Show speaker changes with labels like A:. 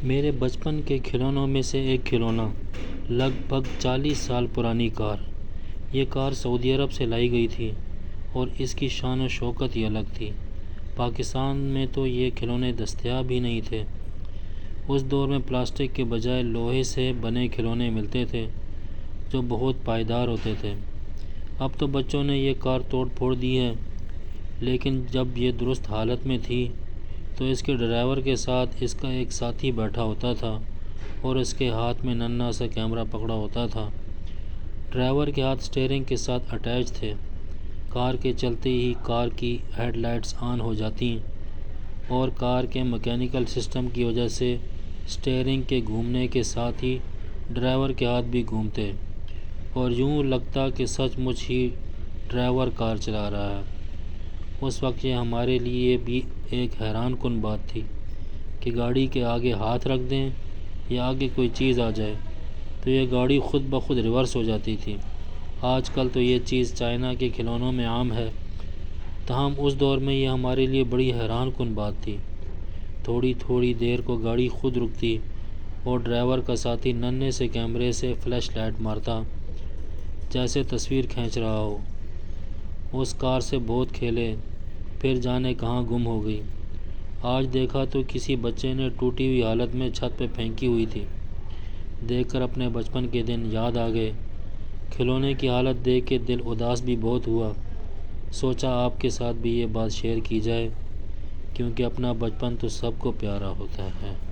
A: میرے بچپن کے کھلونوں میں سے ایک کھلونا لگ بھگ 40 سال پرانی کار۔ یہ کار سعودی عرب سے لائی گئی تھی اور اس کی شان و شوکت ہی الگ تھی۔ پاکستان میں تو یہ کھلونے دستیاب ہی نہیں تھے۔ اس دور میں پلاسٹک کے بجائے لوہے سے بنے کھلونے ملتے تھے جو بہت پائیدار ہوتے تھے۔ اب تو بچوں نے یہ کار توڑ پھوڑ دی ہے، لیکن جب یہ درست حالت میں تھی تو اس کے ڈرائیور کے ساتھ اس کا ایک ساتھی بیٹھا ہوتا تھا اور اس کے ہاتھ میں ننھا سا کیمرہ پکڑا ہوتا تھا۔ ڈرائیور کے ہاتھ اسٹیئرنگ کے ساتھ اٹیچ تھے۔ کار کے چلتے ہی کار کی ہیڈ لائٹس آن ہو جاتیں اور کار کے میکینیکل سسٹم کی وجہ سے اسٹیئرنگ کے گھومنے کے ساتھ ہی ڈرائیور کے ہاتھ بھی گھومتے اور یوں لگتا کہ سچ مچ ہی ڈرائیور کار چلا رہا ہے۔ اس وقت یہ ہمارے لیے بھی ایک حیران کن بات تھی کہ گاڑی کے آگے ہاتھ رکھ دیں یا آگے کوئی چیز آ جائے تو یہ گاڑی خود بخود ریورس ہو جاتی تھی۔ آج کل تو یہ چیز چائنا کے کھلونوں میں عام ہے، تاہم اس دور میں یہ ہمارے لیے بڑی حیران کن بات تھی۔ تھوڑی تھوڑی دیر کو گاڑی خود رکتی اور ڈرائیور کا ساتھی ننھے سے کیمرے سے فلیش لائٹ مارتا جیسے تصویر کھینچ رہا ہو۔ اس کار سے بہت کھیلے، پھر جانے کہاں گم ہو گئی۔ آج دیکھا تو کسی بچے نے ٹوٹی ہوئی حالت میں چھت پہ پھینکی ہوئی تھی۔ دیکھ کر اپنے بچپن کے دن یاد آ گئے۔ کھلونے کی حالت دیکھ کے دل اداس بھی بہت ہوا۔ سوچا آپ کے ساتھ بھی یہ بات شیئر کی جائے، کیونکہ اپنا بچپن تو سب کو پیارا ہوتا ہے۔